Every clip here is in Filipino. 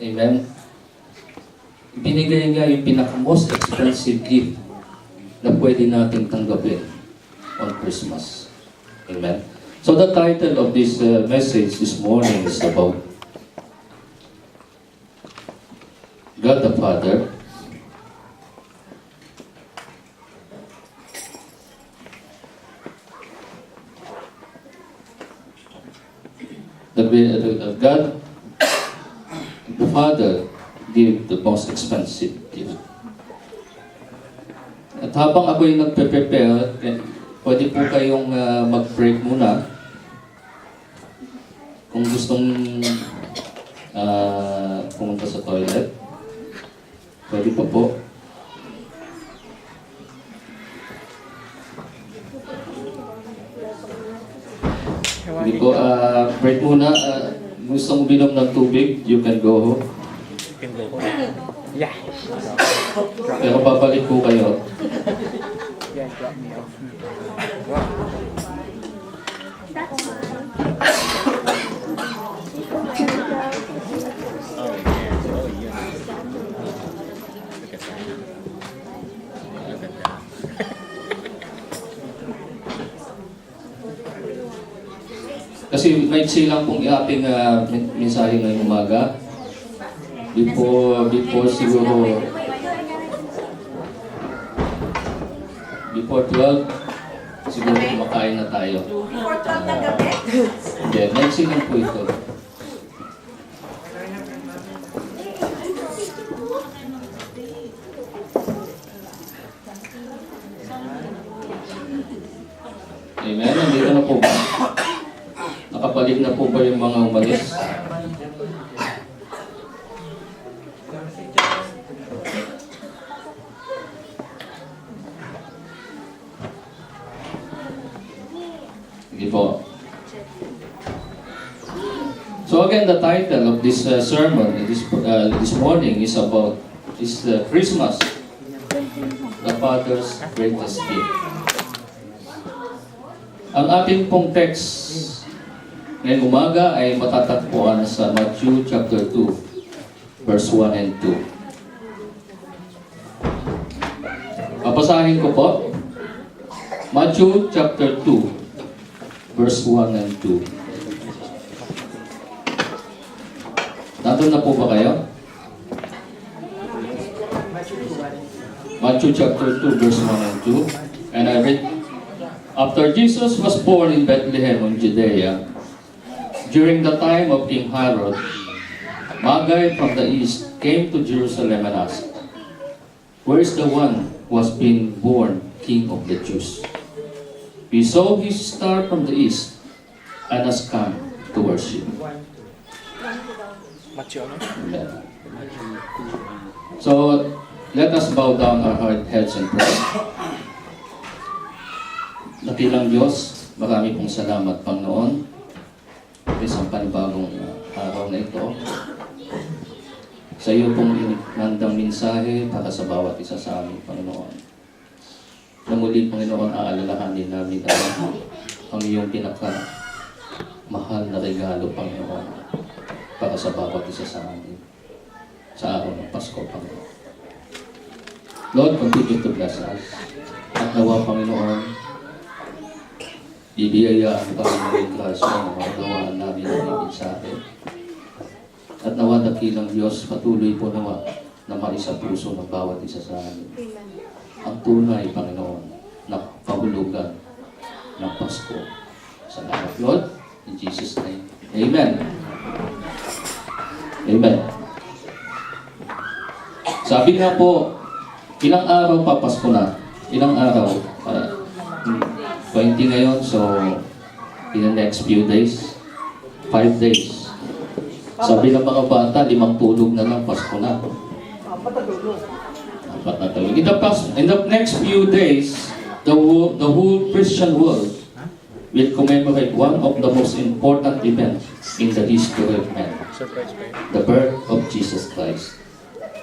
Amen? Binigay niya yung pinaka-most expensive gift na pwede natin tanggapin on Christmas. Amen? So the title of this message this morning is about God the Father, God the Father gave the most expensive gift. At habang ako'y nagpe-prepare, pwede po kayong mag-break muna. Kung gustong pumunta sa toilet, pwede pa po. Hindi po, break muna. Gustong uminom ng tubig, you can go home. You can go home. Yeah. Pero babalik po kayo. Yeah, drop me off. Kasi maiksi lang pong ating mensahe ngayong umaga. Before siguro, before 12, siguro kumakain na tayo. Before 12 ng gabi? Yeah, maiksi lang po ito. Amen. Nandito na po ba? Nakabalik na po ba yung mga umalis? Sige po. So again, the title of this sermon this morning is about Christmas, the Father's greatest gift. Ang ating pong text ngayong umaga ay matatagpuan sa Matthew chapter 2, verse 1 and 2. Papasahin ko po. Matthew chapter 2, verse 1 and 2. Nandun na po ba kayo? Matthew chapter 2, verse 1 and 2. And I read, after Jesus was born in Bethlehem in Judea, during the time of King Herod, Magi from the east came to Jerusalem and asked, where is the one who has been born King of the Jews? We saw his star from the east and has come to worship. Amen. So, let us bow down our heads and pray. Dakilang Diyos, marami pong salamat, Panginoon, isang panibagong araw na ito. Sa iyo pong inandang mensahe para sa bawat isa sa amin, Panginoon. Na muli, Panginoon, aalalahanin namin ang iyong pinakamahal na regalo, Panginoon, para sa bawat isa sa amin sa araw ng Pasko, Panginoon. Lord, continue to bless us. At nawa, Panginoon, bibiyayaan kami ng iyong grasya na magawaan namin ang mensahe. At nawa dakilang Diyos, patuloy po nawa na maisa puso ng bawat isa sa amin. Ang tunay, Panginoon, na pahulugan ng Pasko. Salamat, Lord. In Jesus' name. Amen. Amen. Sabi nga po, ilang araw pa Pasko na? Ilang araw? 20 ngayon, so in the next few days, 5 days. Sabi ng mga bata, 5 tulog na lang, Pasko na. 4 na tulog. In the next few days, the whole Christian world will commemorate one of the most important events in the history of man. The birth of Jesus Christ,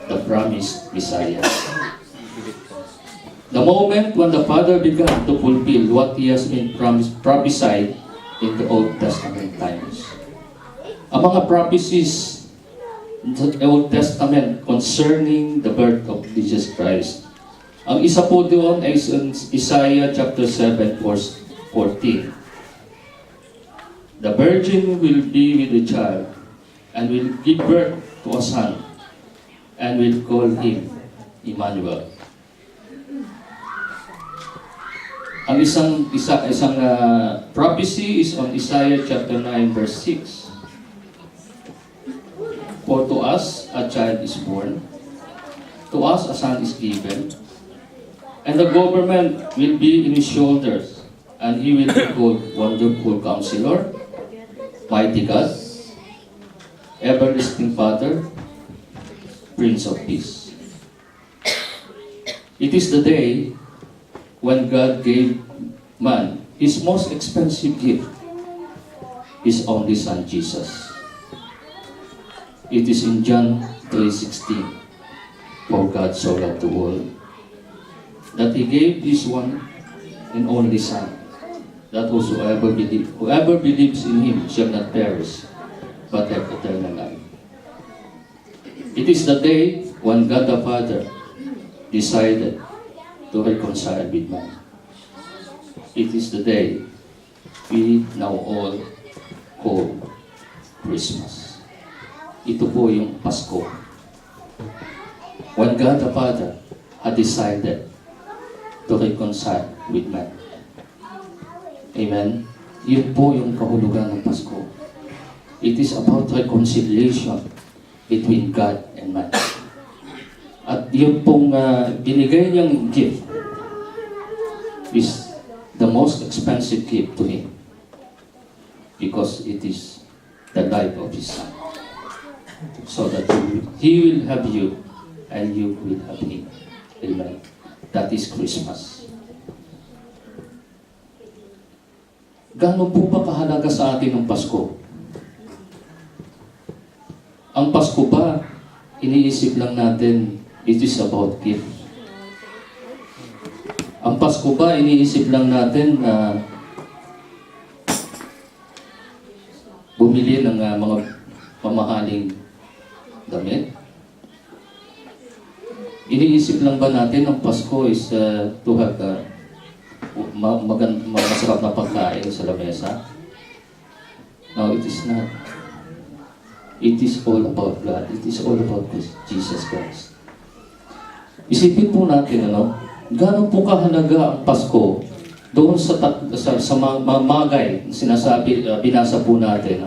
the promised Messiah. The moment when the Father began to fulfill what He has been prophesied in the Old Testament times. Ang mga prophecies the Old Testament concerning the birth of Jesus Christ. Ang isa po doon ay Isaiah chapter 7 verse 14. The virgin will be with a child and will give birth to a son and will call him Emmanuel. Ang isang prophecy is on Isaiah chapter 9 verse 6. For to us a child is born, to us a son is given, and the government will be in his shoulders, and he will be called Wonderful Counselor, Mighty God, Everlasting Father, Prince of Peace. It is the day when God gave man his most expensive gift, his only Son Jesus. It is in John 3:16, for God so loved the world, that He gave His one and only Son, that whoever believes in Him shall not perish, but have eternal life. It is the day when God the Father decided to reconcile with man. It is the day we now all call Christmas. Ito po yung Pasko. When God the Father had decided to reconcile with man. Amen? Yun po yung kahulugan ng Pasko. It is about reconciliation between God and man. At yun pong binigay niyang gift is the most expensive gift to Him, because it is the life of His Son, so that He will have you and you will have Him. Amen. That is Christmas. Gaano po ba kahalaga sa atin ang Pasko? Ang Pasko ba, iniisip lang natin, it is about gift. Ang Pasko ba, iniisip lang natin na bumili ng mga mamahaling damit? Iniisip lang ba natin ang Pasko is to have masarap na pagkain sa lamesa? No, it is not. It is all about God. It is all about Jesus Christ. Isipin po natin, gaano po kahalaga ang Pasko doon sa mga magay sinasabi, binasa po natin.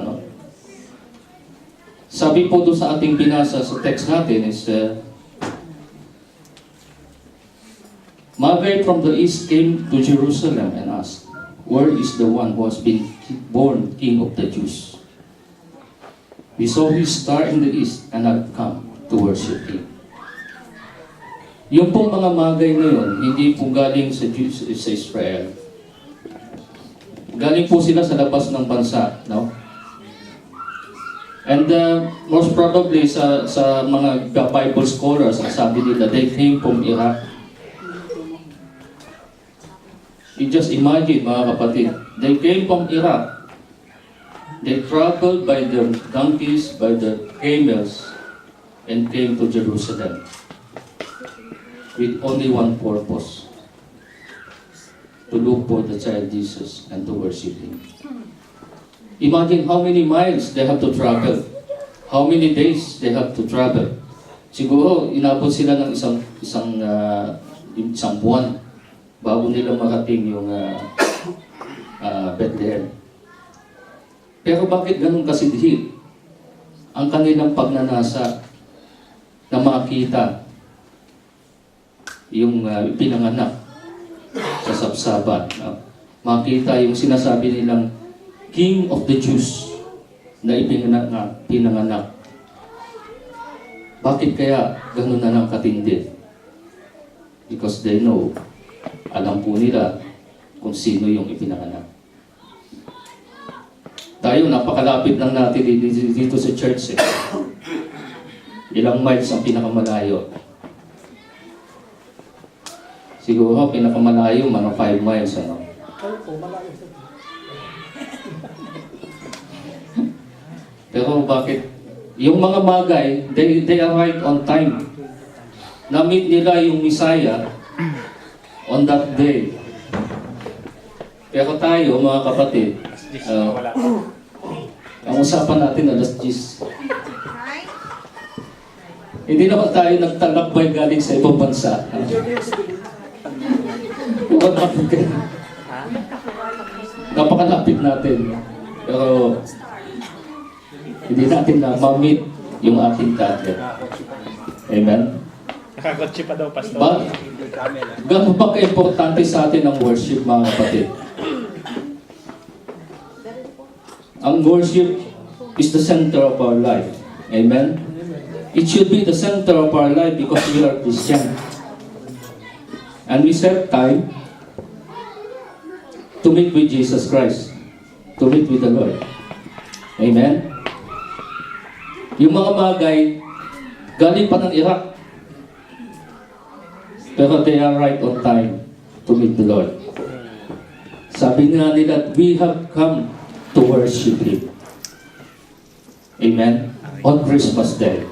Sabi po doon sa ating binasa sa text natin is, Magi from the east came to Jerusalem and asked, "Where is the one who has been born King of the Jews? We saw his star in the east and have come to worship Him." Yung pong mga magay na yun, hindi po galing sa Jews, sa Israel. Galing po sila sa labas ng bansa, no? And most probably sa mga Bible scholars, sabi nila, they came from Iraq. You just imagine, mga kapatid, they came from Iraq. They traveled by their donkeys, by their camels, and came to Jerusalem with only one purpose: to look for the child Jesus and to worship Him. Imagine how many miles they have to travel, how many days they have to travel. Siguro inabot sila ng isang buwan bago nila marating yung Bethlehem. Pero bakit ganun kasidhil ang kanilang pagnanasa na makita yung pinanganak sa sabsaban? Makita yung sinasabi nilang King of the Jews na pinanganak. Bakit kaya ganun na lang katindi? Because they know, alam po nila kung sino yung ipinanganak. Tayo, napakalapit lang natin dito sa church. Ilang miles ang pinakamalayo? Siguro, pinakamalayo, mga 5 miles, Pero bakit yung mga Magay, they arrived on time. Na-meet nila yung Messiah on that day. Pero tayo, mga kapatid, ang usapan natin alas 10. Hindi naman tayo nagtalakbay galing sa ibang bansa. Napakalapit natin. Pero hindi natin na ma-meet yung ating target. Amen? Nakakotse pa daw, Pastor. Gano'n ba ka-importante sa atin ang worship, mga kapatid? Ang worship is the center of our life. Amen? It should be the center of our life because we are Christian. And we set time to meet with Jesus Christ. To meet with the Lord. Amen? Yung mga Magay, galing pa ng Iraq. Pero they are right on time to meet the Lord. Sabi nga nila, we have come to worship Him. Amen? On Christmas Day.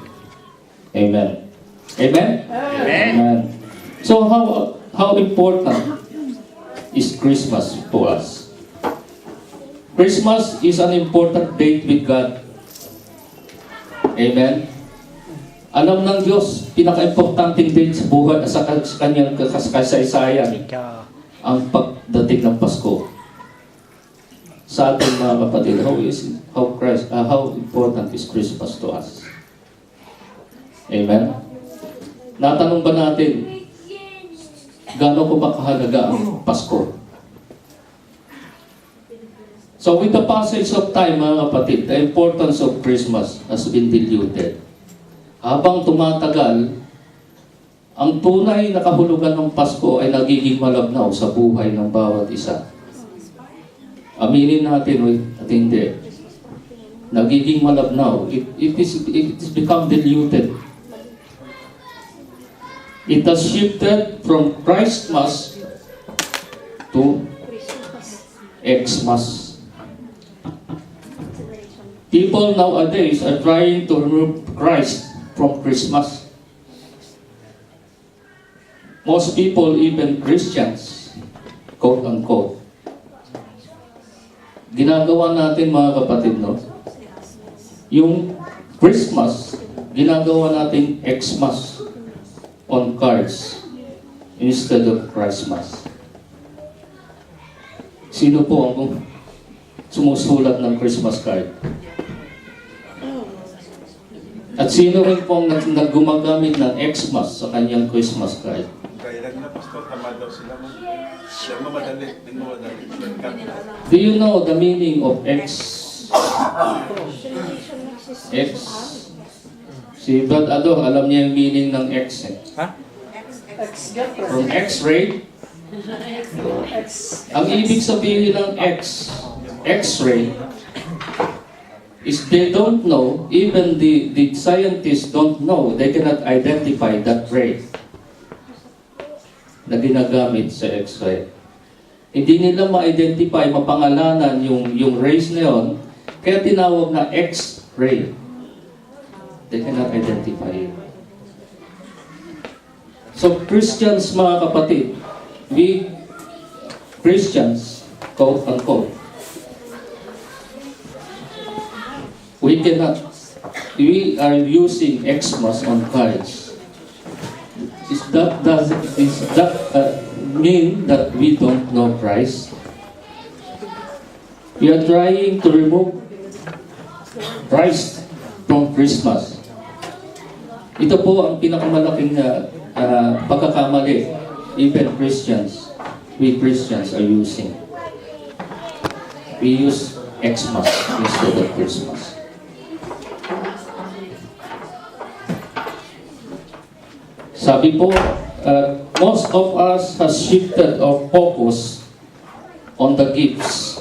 Amen. Amen? Amen. So how important is Christmas for us? Christmas is an important date with God. Amen? Alam ng Diyos, pinaka-importanting date sa buhay sa kanyang kasaysayan ang pagdating ng Pasko. Sa ating mga kapatid, how important is Christmas to us? Amen? Natanong ba natin, gaano ko ba kahalaga ang Pasko? So with the passage of time, mga kapatid, the importance of Christmas has been diluted. Habang tumatagal, ang tunay na kahulugan ng Pasko ay nagiging malabnaw sa buhay ng bawat isa. Aminin natin at hindi. Nagiging malabnaw. It is become diluted. It has shifted from Christmas to Xmas. People nowadays are trying to remove Christ from Christmas. Most people, even Christians, quote unquote, ginagawa natin, mga kapatid, no? Yung Christmas, ginagawa natin Xmas on cards instead of Christmas. Sino po ang sumusulat ng Christmas card? At sino rin pong naggumagamit ng Xmas sa kanyang Christmas card? Kaya lang na, Pastor, tama daw sila mo. Siya mamadali. Do you know the meaning of X? X? Si Brad Ado, alam niya yung meaning ng X eh. Ha? From X-ray? Ang ibig sabihin ng X-ray, is they don't know, even the scientists don't know, they cannot identify that ray na ginagamit sa X-ray. Hindi nila ma-identify, mapangalanan yung rays na yun, kaya tinawag na X-ray. They cannot identify it. So Christians, mga kapatid, we Christians, quote unquote, we are using Xmas on cards. Does that mean that we don't know Christ? We are trying to remove Christ from Christmas. Ito po ang pinakamalaking pagkakamali even we Christians are using. We use Xmas instead of Christmas. Sabi po, most of us has shifted our focus on the gifts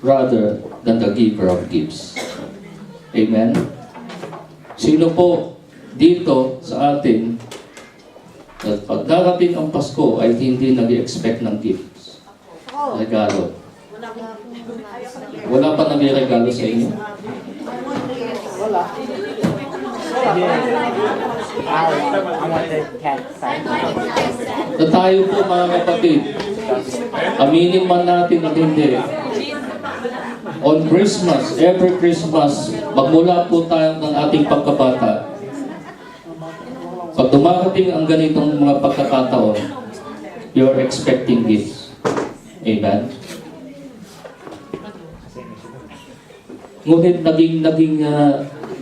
rather than the giver of gifts. Amen? Sino po dito sa atin at pag darating ang Pasko ay hindi nag-expect ng gifts? Regalo. Wala pa nag-regalo sa inyo? Wala. Na tayo po mga kapatid, aminin man natin at hindi, on Christmas, every Christmas, magmula po tayo ng ating pagkabata. Pag dumarating ang ganitong mga pagkakataon, you're expecting gifts. Amen? Ngunit naging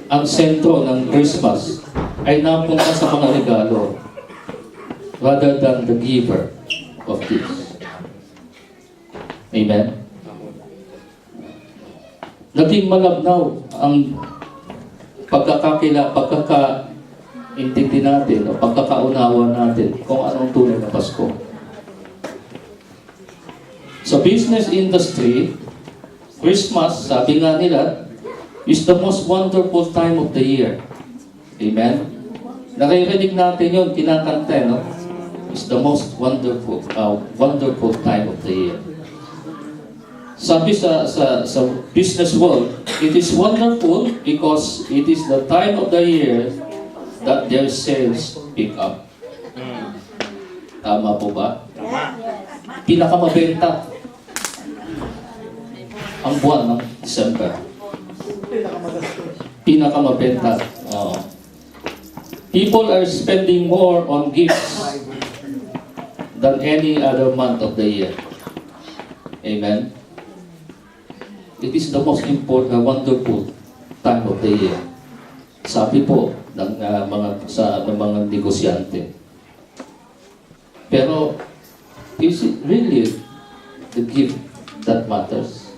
ang sentro ng Christmas ay napunta sa mga regalo rather than the giver of gifts. Amen? Naging malabnaw ang pagkakaintindi natin o pagkakaunawa natin kung anong tunay na Pasko. Sa business industry, Christmas, sabi nga nila, is the most wonderful time of the year. Amen? Naririnig natin yun, kinakanta, no? It's the most wonderful time of the year. Sabi sa business world, it is wonderful because it is the time of the year that their sales pick up. Tama po ba? Pinakamabenta ang buwan ng December. Pinakamabenta. People are spending more on gifts than any other month of the year. Amen? It is the most important, wonderful time of the year. Sabi po ng mga negosyante. Pero, is it really the gift that matters?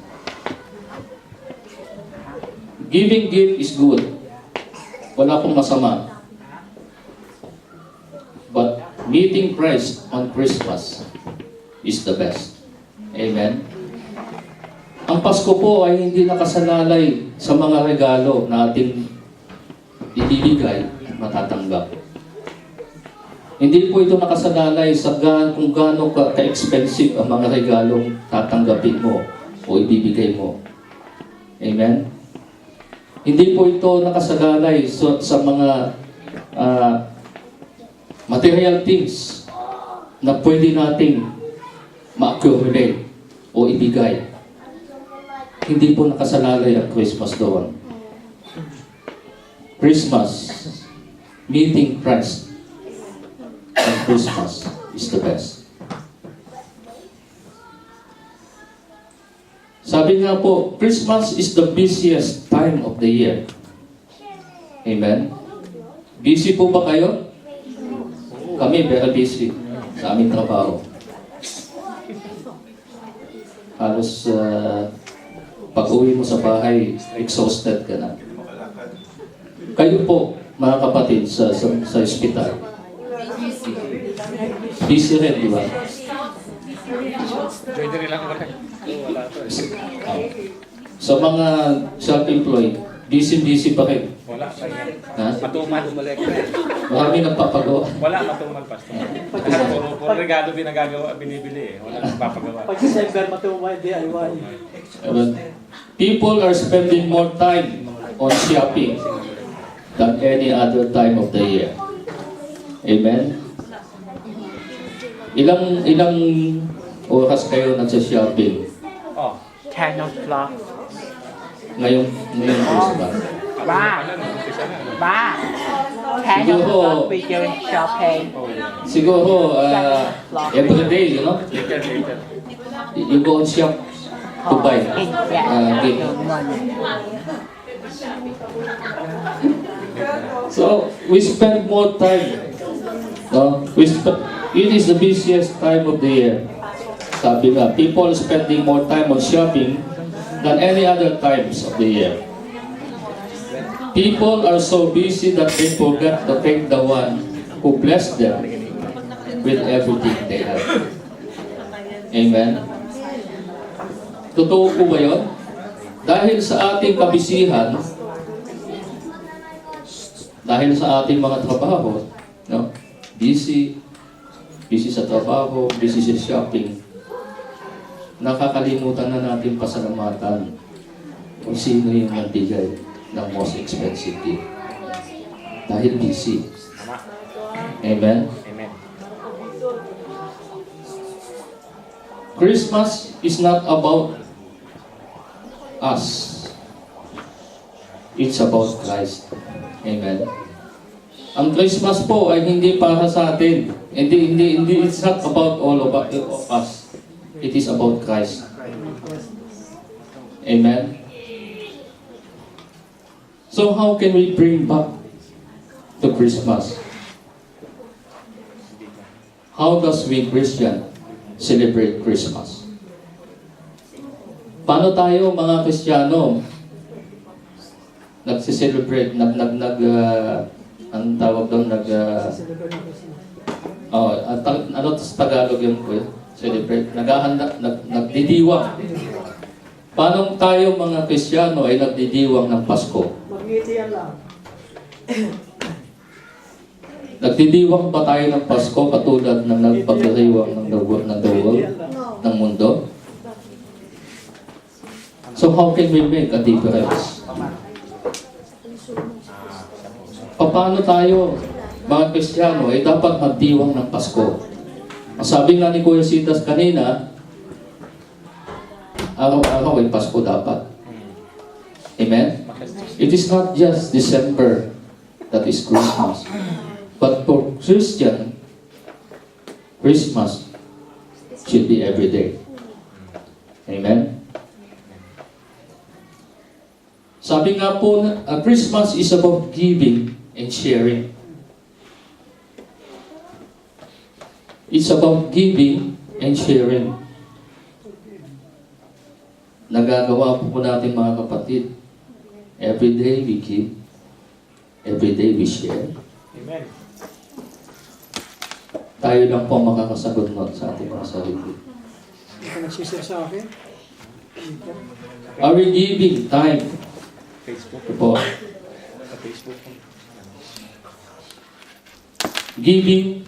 Giving gift is good. Wala pong masama. But meeting Christ on Christmas is the best. Amen? Ang Pasko po ay hindi nakasalalay sa mga regalo na ating ibibigay at matatanggap. Hindi po ito nakasalalay sa kung gaano ka-expensive ang mga regalong tatanggapin mo o ibibigay mo. Amen? Hindi po ito nakasalalay sa mga material things na pwede nating ma-accumulate o ibigay. Hindi po nakasalalay ang Christmas doon. Christmas, meeting Christ on Christmas is the best. Sabi nga po, Christmas is the busiest time of the year. Amen? Busy po ba kayo? Kami, very busy sa aming trabaho. Halos pag-uwi mo sa bahay, exhausted ka na. Kayo po, mga kapatid, sa ospital. Busy rin, di ba? Joinery lang ako rin. Wala to eh. Sa mga self-employed, busy pa kayo. Wala, kaya. Ha? Matumal. Marami nagpapagawa. Wala, matumal, Pastor. Puro regalo binibili eh. Wala nagpapagawa. Pag December matumal, DIY. People are spending more time on shopping than any other time of the year. Amen? Ilang oras kayo nagsa-shopping? 10 o'clock. Ngayong Christmas. Ba? 10 o'clock we go shopping. Siguro, every day, you know? Later. You go and shop to buy. Gift. So, we spend more time. No? It is the busiest time of the year. Sabi nga, people spending more time on shopping than any other times of the year. People are so busy that they forget to thank the one who blessed them with everything they have. Amen? Totoo po ba yun? Dahil sa ating kabisihan, dahil sa ating mga trabaho, no? Busy sa trabaho, busy sa shopping, nakakalimutan na natin pasalamatan kung sino yung nagbigay ng most expensive gift. Dahil busy. Tama. Amen? Amen. Christmas is not about us. It's about Christ. Amen? Ang Christmas po ay hindi para sa atin. Hindi, it's not about all of us. It is about Christ. Amen? So how can we bring back to Christmas? How does we Christian celebrate Christmas? Paano tayo mga Kristiyano nagsi-celebrate, ang tawag doon, ano sa Tagalog yun po, celebrate, naghahanda, nagdidiwang. Paano tayo mga Kristiyano ay nagdidiwang ng Pasko? Mag-ngiti yan lang. Nagdidiwang ba tayo ng Pasko katulad ng nagpagdiriwang ng ng mundo? So how can we make a difference? Paano tayo, mga Kristiyano, ay dapat magdiwang ng Pasko? Ang sabi nga ni Kuya Sitas kanina, araw-araw ay Pasko dapat. Amen? It is not just December that is Christmas. But for Christian, Christmas should be every day. Amen? Sabi nga po, Christmas is about giving and sharing. It's about giving and sharing. Nagagawa po natin mga kapatid. Every day we give. Every day we share. Amen. Tayo lang po makakasagot nun sa ating mga sarili. Hindi ka nagsisir sa akin. Are we giving time Facebook. po? Sa Facebook. Giving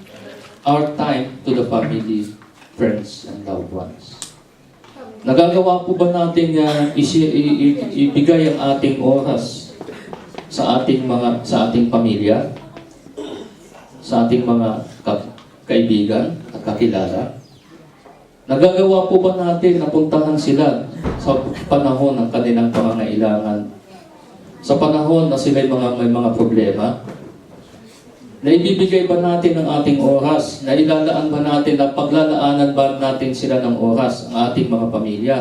our time to the family, friends, and loved ones. Nagagawa po ba natin ibigay ang ating oras sa ating pamilya, sa ating mga kaibigan at kakilala? Nagagawa po ba natin na puntahan sila sa panahon ng kanilang pangangailangan? Sa panahon na sila may mga problema? Naibibigay ba natin ang ating oras? Nailalaan ba natin, na paglalaanan ba natin sila ng oras, ang ating mga pamilya,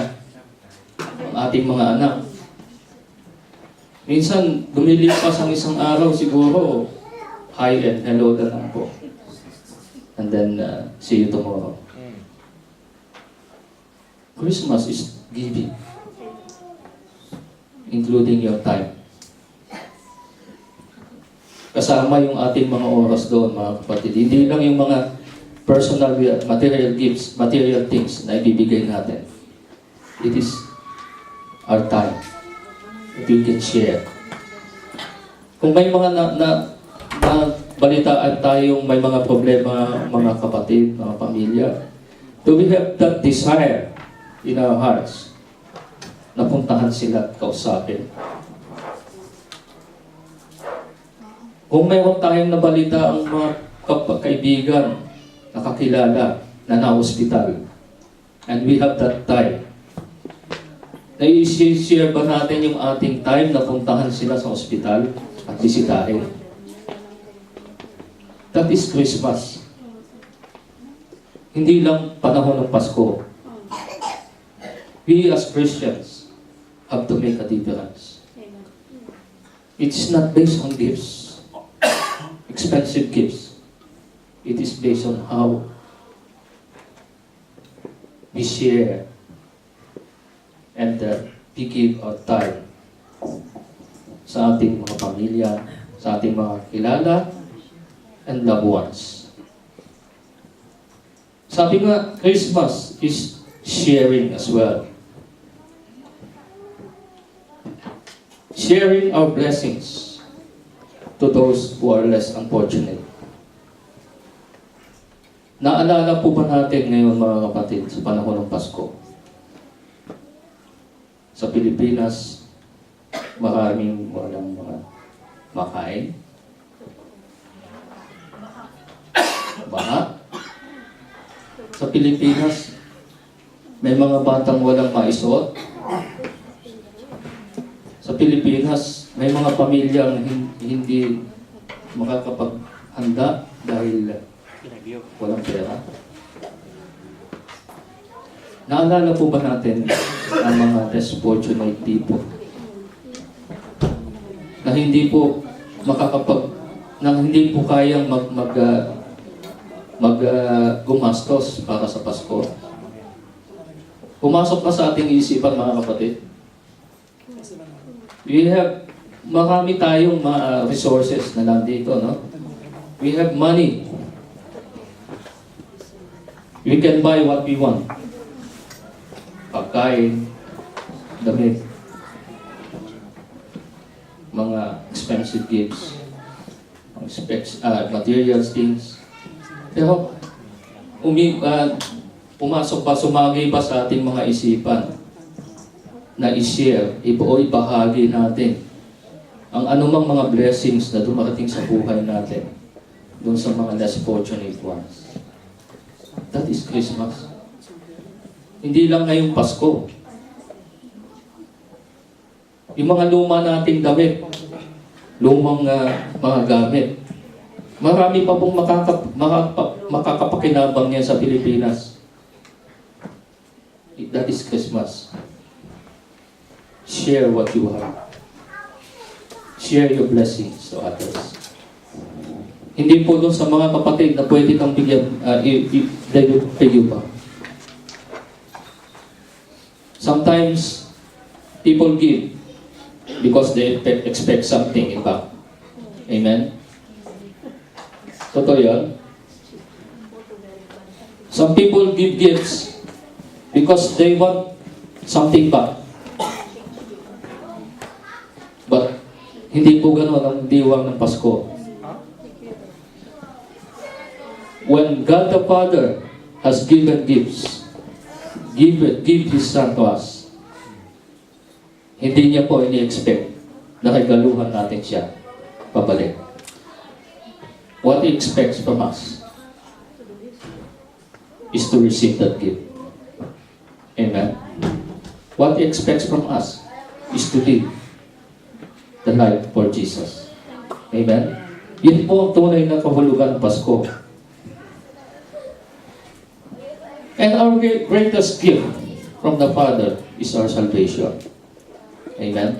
ang ating mga anak? Minsan, lumilipas ang isang araw siguro, hi and hello na lang po. And then, see you tomorrow. Christmas is giving, including your time. Kasama yung ating mga oras doon, mga kapatid. Hindi lang yung mga personal material gifts, material things na ibibigay natin. It is our time that we can share. Kung may mga balitaan tayong may mga problema, mga kapatid, mga pamilya, do we have that desire in our hearts na puntahan sila at kausapin? Kung mayroon tayong nabalita ang mga kaibigan, nakakilala, na na-hospital, and we have that time, na-share ba natin yung ating time na puntahan sila sa ospital at bisitahin? That is Christmas. Hindi lang panahon ng Pasko. We as Christians have to make a difference. It's not based on gifts. Expensive gifts. It is based on how we share and we give our time sa ating mga pamilya, sa ating mga kilala and loved ones. Sabi nga, Christmas is sharing as well. Sharing our blessings to those who are less unfortunate. Naalala po ba natin ngayon mga kapatid sa panahon ng Pasko? Sa Pilipinas, maraming walang mga makain. baha. Sa Pilipinas, may mga batang walang maisuot. Sa Pilipinas, may mga pamilyang hindi makakapaghanda dahil walang pera. Naalala po ba natin ang mga less fortunate people na hindi po hindi po kayang gumastos para sa Pasko? Pumasok pa sa ating isipan, mga kapatid. Marami tayong resources na nandito, no? We have money. We can buy what we want. Pagkain, damit, mga expensive gifts, materials, things. Pero, sumagay pa sa ating mga isipan na i-share, ibahagi natin ang anumang mga blessings na dumarating sa buhay natin doon sa mga less fortunate ones. That is Christmas. Hindi lang ngayong Pasko. Yung mga luma nating damit, lumang mga gamit, marami pa pong makakapakinabang yan sa Pilipinas. That is Christmas. Share what you have. Share your blessings to others. Hindi po doon sa mga kapatid na pwede kang bigyan, i-bigyan pa. Sometimes, people give because they expect something in back. Amen? Totoo yun? Some people give gifts because they want something back. But, hindi po gano'n ang diwang ng Pasko. When God the Father has given gifts, give His Son to us, hindi niya po ini-expect na regaluhan natin siya pabalik. What He expects from us is to receive that gift. Amen? What He expects from us is to live the life for Jesus. Amen? Yun po ang tunay na kahulugan ng Pasko. And our greatest gift from the Father is our salvation. Amen?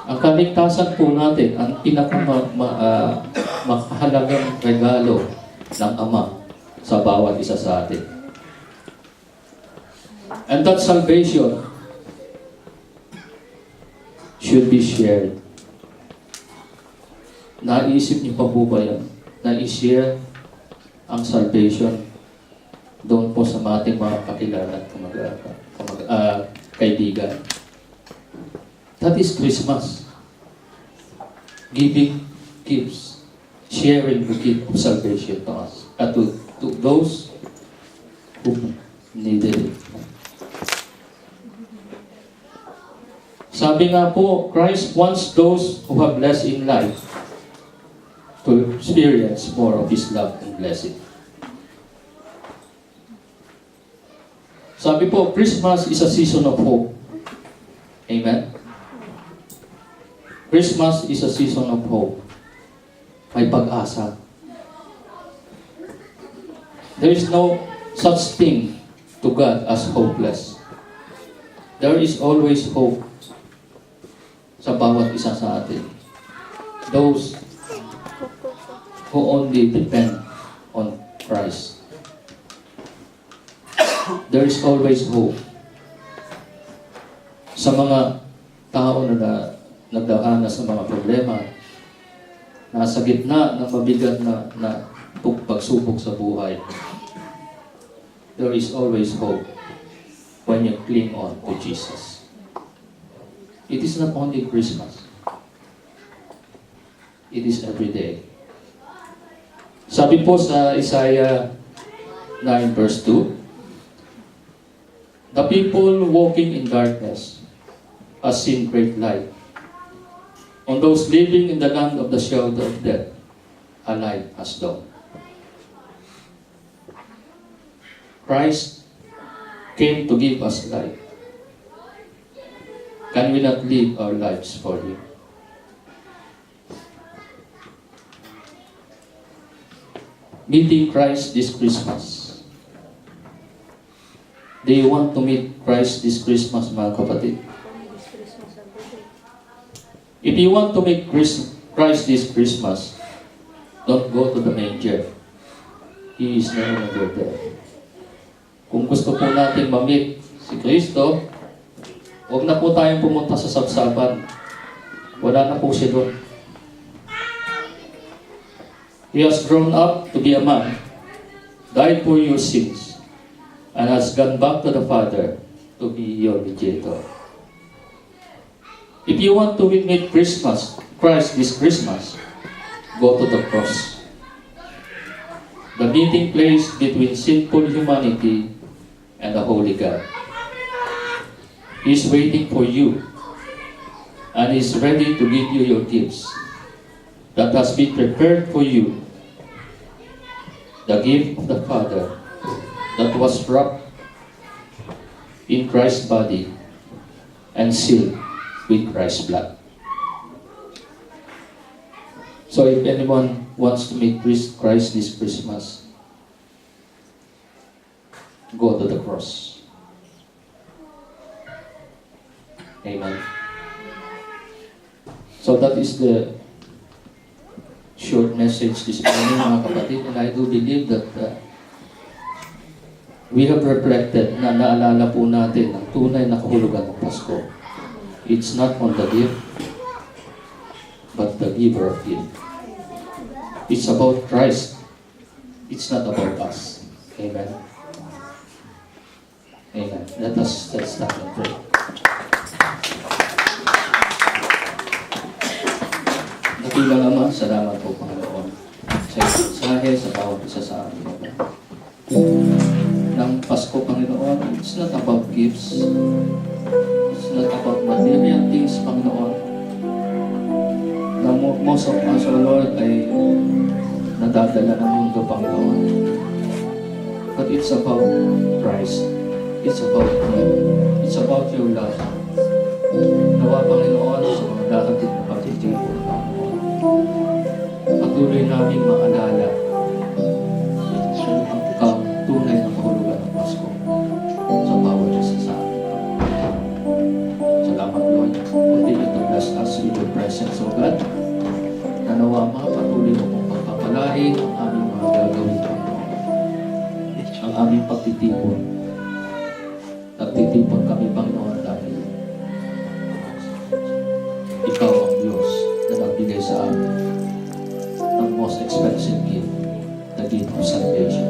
Ang kaligtasan po natin, ang pinakamahalagang regalo ng Ama sa bawat isa sa atin. And that salvation should be shared. Naisip niyo pa po ba yan? Na-share ang salvation doon po sa ating mga kakilala at kaibigan. That is Christmas. Giving gifts. Sharing the gift of salvation to us. To those who needed it. Sabi nga po, Christ wants those who have less in life to experience more of His love and blessing. Sabi po, Christmas is a season of hope. Amen? Christmas is a season of hope. May pag-asa. There is no such thing to God as hopeless. There is always hope sa bawat isa sa atin. Those who only depend on Christ. There is always hope. Sa mga tao na nagdaanas sa mga problema, nasa gitna ng mabigat na pagsubok sa buhay, there is always hope when you cling on to Jesus. It is not only Christmas. It is every day. Sabi po sa Isaiah 9 verse 2, the people walking in darkness has seen great light. On those living in the land of the shadow of death, a light has dawned. Christ came to give us life. Can we not live our lives for Him? Meeting Christ this Christmas. Do you want to meet Christ this Christmas, mga kapatid? If you want to meet Christ this Christmas, don't go to the manger. He is no longer there. Kung gusto po natin ma-meet si Kristo, huwag na po tayong pumunta sa sabsaban. Wala na po siya doon. He has grown up to be a man, died for your sins, and has gone back to the Father to be your mediator. If you want to meet Christ this Christmas, go to the cross. The meeting place between sinful humanity and the Holy God. He is waiting for you and is ready to give you your gifts that has been prepared for you. The gift of the Father that was wrapped in Christ's body and sealed with Christ's blood. So if anyone wants to meet Christ this Christmas, go to the cross. Amen. So that is the short message this morning, mga kapatid, and I do believe that we have reflected na naalala po natin ang tunay na kahulugan ng Pasko. It's not on the gift, but the giver of gift. It's about Christ. It's not about us. Amen. Amen. Let's stop and pray. Dakilang Ama, salamat po, Panginoon, sa iyong mensahe sa bawat isa sa amin. Ng Pasko, Panginoon, it's not about gifts. It's not about material things, Panginoon. Na most of us, O Lord, ay nadadala ng mundo, Panginoon. But it's about Christ. It's about you. It's about your love. Nawa, Panginoon, sa mga dahatid na pagtitipon, Panginoon, patuloy namin maalala ang tunay na kahulugan ng Pasko sa bawat isa sa amin. Salamat, Lord. Continue to bless us with your presence, O God. Nanawa, mga patuloy mo kong pagpapalain ang aming mga gagawin, Panginoon. Ang aming pagtitipon. Nagtitipon kami, Panginoon, dahil Ikaw ang Diyos na nagbigay sa amin ng most expensive gift, the gift of salvation.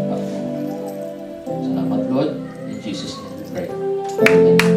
Salamat, Lord. In Jesus' name we pray. Amen.